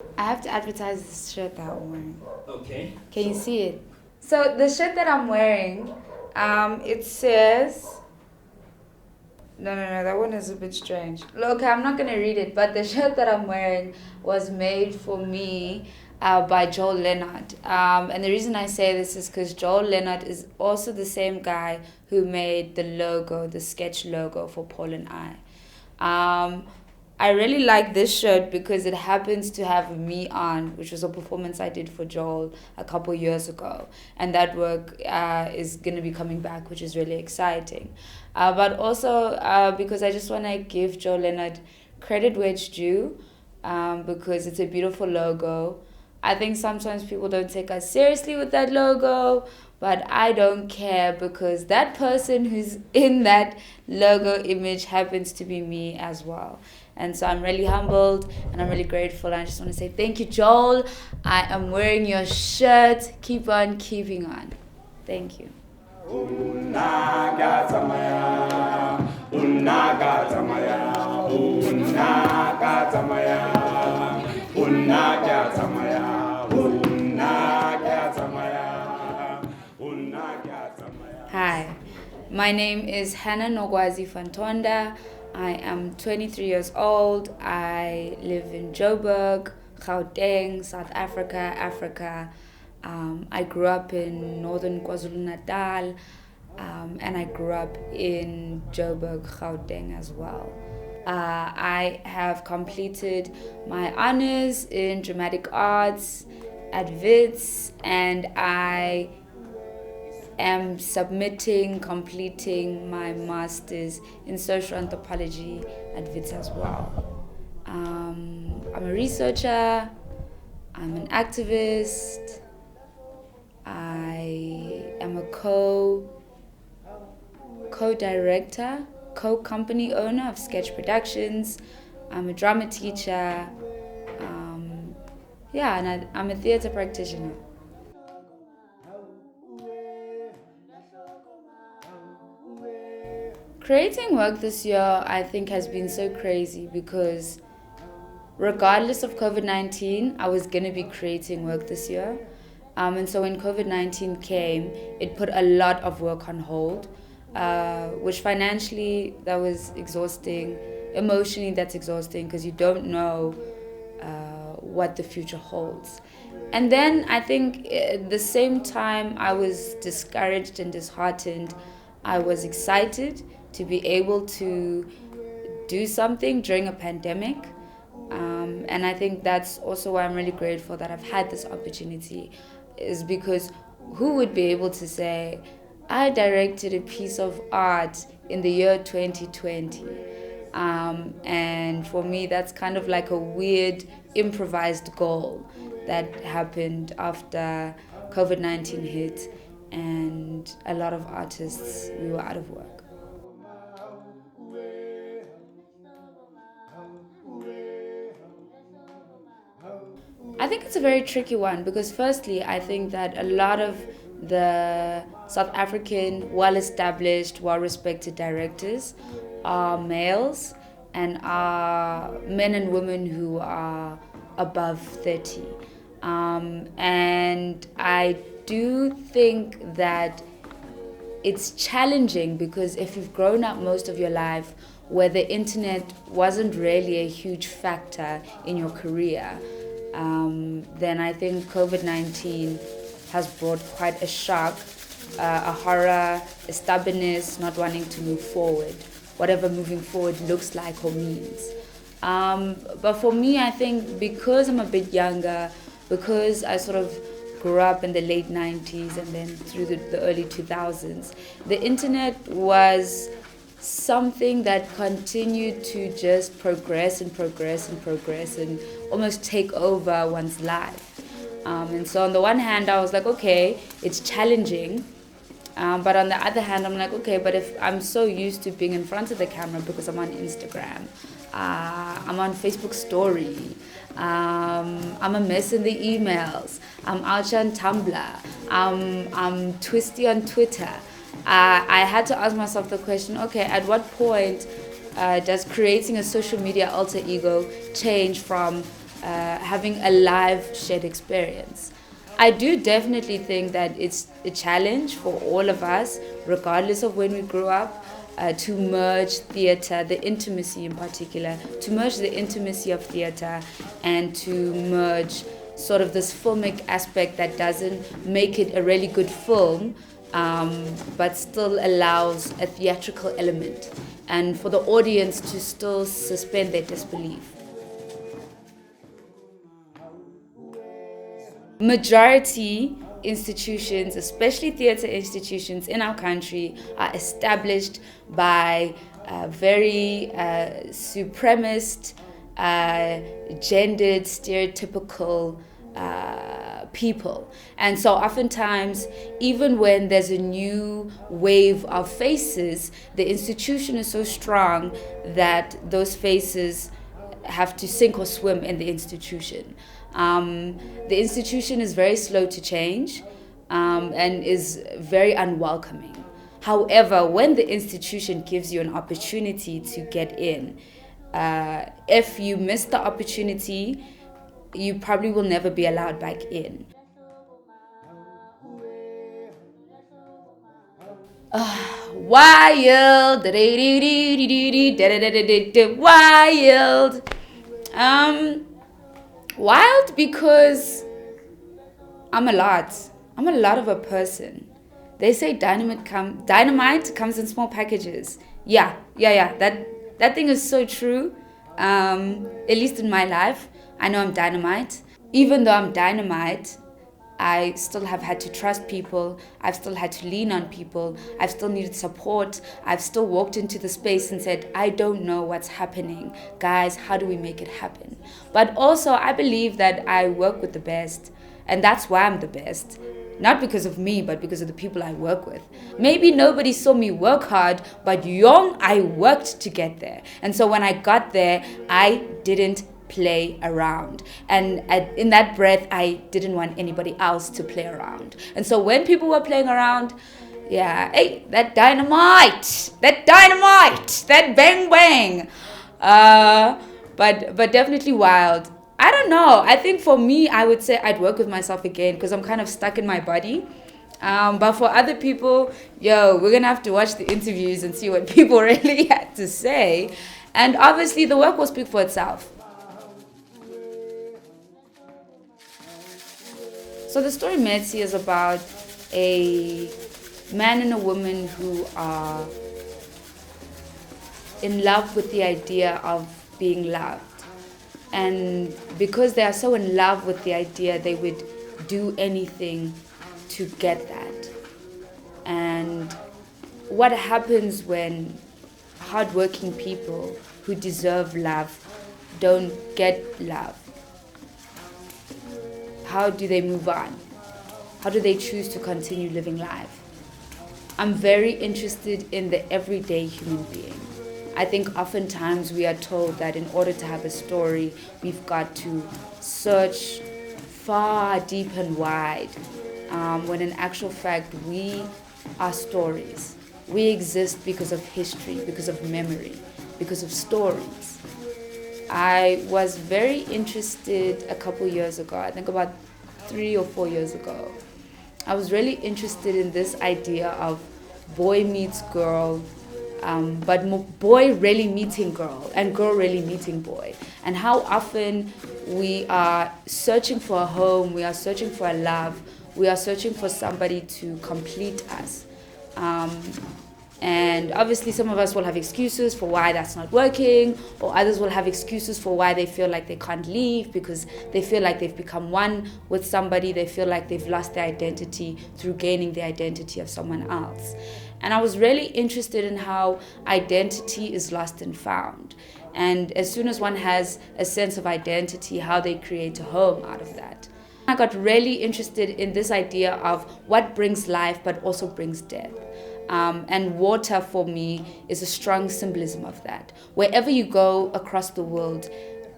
I have to advertise this shirt that I'm wearing. Okay. Can you see it? So the shirt that I'm wearing, it says. No, that one is a bit strange. Look, I'm not gonna read it, but the shirt that I'm wearing was made for me by Joel Leonard. And the reason I say this is because Joel Leonard is also the same guy who made the logo, the sketch logo for Paul and I. Um, I really like this shirt because it happens to have me on, which was a performance I did for Joel a couple years ago. And that work is going to be coming back, which is really exciting. But also because I just want to give Joel Leonard credit where it's due, because it's a beautiful logo. I think sometimes people don't take us seriously with that logo, but I don't care because that person who's in that logo image happens to be me as well. And so I'm really humbled and I'm really grateful. And I just want to say thank you, Joel. I am wearing your shirt. Keep on keeping on. Thank you. Hi, my name is Hannah Nogwazi Fantonda. I am 23 years old. I live in Joburg, Gauteng, South Africa. I grew up in northern KwaZulu-Natal, and I grew up in Joburg, Gauteng as well. I have completed my honors in dramatic arts at WITS, and I am completing my master's in social anthropology at WITS as well. I'm a researcher, I'm an activist, I am a co-director, co-company owner of Sketch Productions. I'm a drama teacher, and I'm a theatre practitioner. Creating work this year, I think, has been so crazy because regardless of COVID-19, I was going to be creating work this year. And so when COVID-19 came, it put a lot of work on hold, which financially, that was exhausting. Emotionally, that's exhausting because you don't know what the future holds. And then I think at the same time I was discouraged and disheartened, I was excited to be able to do something during a pandemic. And I think that's also why I'm really grateful that I've had this opportunity, is because who would be able to say, I directed a piece of art in the year 2020? And for me, that's kind of like a weird improvised goal that happened after COVID-19 hit and a lot of artists, we were out of work. I think it's a very tricky one because, firstly, I think that a lot of the South African well established, well respected directors are males and are men and women who are above 30. And I do think that it's challenging because if you've grown up most of your life where the internet wasn't really a huge factor in your career, then I think COVID-19 has brought quite a shock, a horror, a stubbornness, not wanting to move forward, whatever moving forward looks like or means. But for me, I think because I'm a bit younger, because I sort of grew up in the late 90s and then through the early 2000s, the internet was something that continued to just progress and almost take over one's life. And so on the one hand, I was like, okay, it's challenging. But on the other hand, I'm like, okay, but if I'm so used to being in front of the camera because I'm on Instagram, I'm on Facebook story, I'm a mess in the emails, I'm out here on Tumblr, I'm twisty on Twitter. I had to ask myself the question, okay, at what point does creating a social media alter ego change from having a live shared experience. I do definitely think that it's a challenge for all of us, regardless of when we grew up, to merge theatre, the intimacy in particular, to merge the intimacy of theatre and to merge sort of this filmic aspect that doesn't make it a really good film, but still allows a theatrical element and for the audience to still suspend their disbelief. Majority institutions, especially theatre institutions in our country, are established by very supremacist, gendered, stereotypical people. And so oftentimes, even when there's a new wave of faces, the institution is so strong that those faces have to sink or swim in the institution. The institution is very slow to change and is very unwelcoming. However, when the institution gives you an opportunity to get in, if you miss the opportunity, you probably will never be allowed back in. Wild, wild. Wild because I'm a lot. I'm a lot of a person. They say dynamite comes in small packages. Yeah. That thing is so true. At least in my life, I know I'm dynamite. Even though I'm dynamite, I still have had to trust people. I've still had to lean on people. I've still needed support. I've still walked into the space and said, I don't know what's happening. Guys, how do we make it happen? But also, I believe that I work with the best. And that's why I'm the best. Not because of me, but because of the people I work with. Maybe nobody saw me work hard, but I worked to get there. And so when I got there, I didn't play around, and in that breath I didn't want anybody else to play around. And so when people were playing around, yeah, hey, that dynamite, that bang bang, but definitely wild. I don't know, I think for me I would say I'd work with myself again because I'm kind of stuck in my body. But for other people, we're gonna have to watch the interviews and see what people really had to say, and obviously the work will speak for itself. So the story Metsi is about a man and a woman who are in love with the idea of being loved. And because they are so in love with the idea, they would do anything to get that. And what happens when hardworking people who deserve love don't get love? How do they move on? How do they choose to continue living life? I'm very interested in the everyday human being. I think oftentimes we are told that in order to have a story, we've got to search far, deep and wide, when in actual fact, we are stories. We exist because of history, because of memory, because of stories. I was very interested a couple years ago, I think about 3 or 4 years ago. I was really interested in this idea of boy meets girl, but boy really meeting girl and girl really meeting boy. And how often we are searching for a home, we are searching for a love, we are searching for somebody to complete us. And obviously some of us will have excuses for why that's not working, or others will have excuses for why they feel like they can't leave because they feel like they've become one with somebody, they feel like they've lost their identity through gaining the identity of someone else. And I was really interested in how identity is lost and found. And as soon as one has a sense of identity, how they create a home out of that. I got really interested in this idea of what brings life but also brings death. And water for me is a strong symbolism of that. Wherever you go across the world,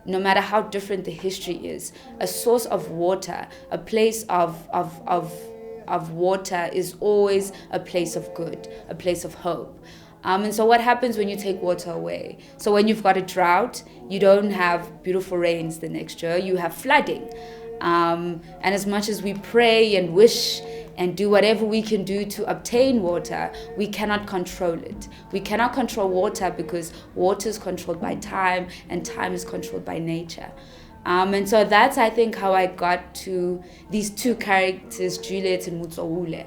no matter how different the history is, a source of water, a place of water is always a place of good, a place of hope. And so what happens when you take water away? So when you've got a drought, you don't have beautiful rains the next year, you have flooding. And as much as we pray and wish and do whatever we can do to obtain water, we cannot control it. We cannot control water because water is controlled by time and time is controlled by nature. And so that's, I think, how I got to these two characters, Juliet and Mutsoule.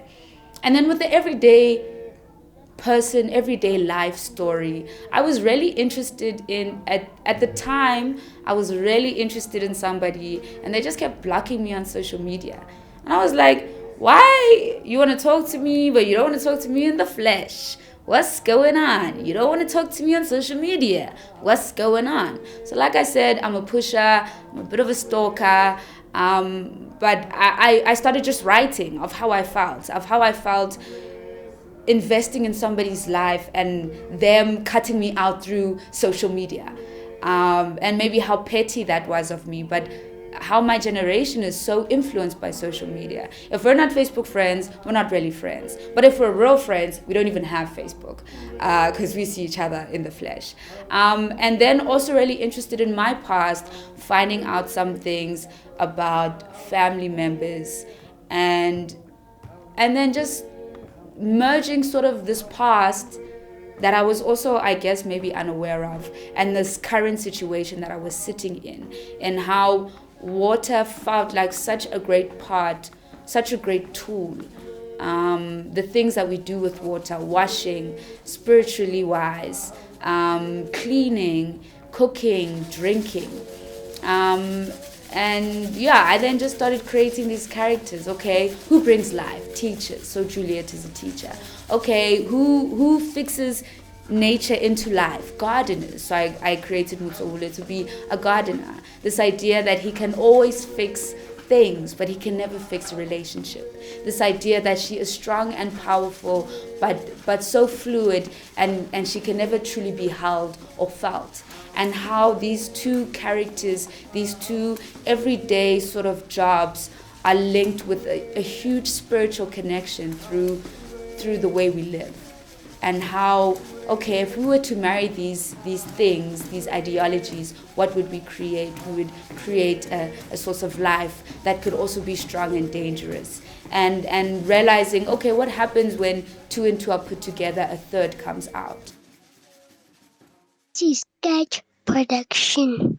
And then with the everyday person, everyday life story, I was really interested in, at the time, I was really interested in somebody, and they just kept blocking me on social media. And I was like, why? You want to talk to me, but you don't want to talk to me in the flesh. What's going on? You don't want to talk to me on social media. What's going on? So like I said, I'm a pusher, I'm a bit of a stalker, but I started just writing of how I felt investing in somebody's life and them cutting me out through social media. And maybe how petty that was of me, but how my generation is so influenced by social media. If we're not Facebook friends, we're not really friends. But if we're real friends, we don't even have Facebook because we see each other in the flesh. And then also really interested in my past, finding out some things about family members and then just merging sort of this past that I was also, I guess, maybe unaware of, and this current situation that I was sitting in, and how water felt like such a great part, such a great tool. The things that we do with water, washing, spiritually wise, cleaning, cooking, drinking. And yeah, I then just started creating these characters. Okay, who brings life? Teachers. So Juliet is a teacher. Okay, who fixes nature into life? Gardeners. So I created Mutsoule to be a gardener. This idea that he can always fix things, but he can never fix a relationship. This idea that she is strong and powerful, but so fluid, and she can never truly be held or felt. And how these two characters, these two everyday sort of jobs are linked with a huge spiritual connection through the way we live. And how, okay, if we were to marry these things, these ideologies, what would we create? We would create a source of life that could also be strong and dangerous. And realizing, okay, what happens when two and two are put together, a third comes out. Sketch Production.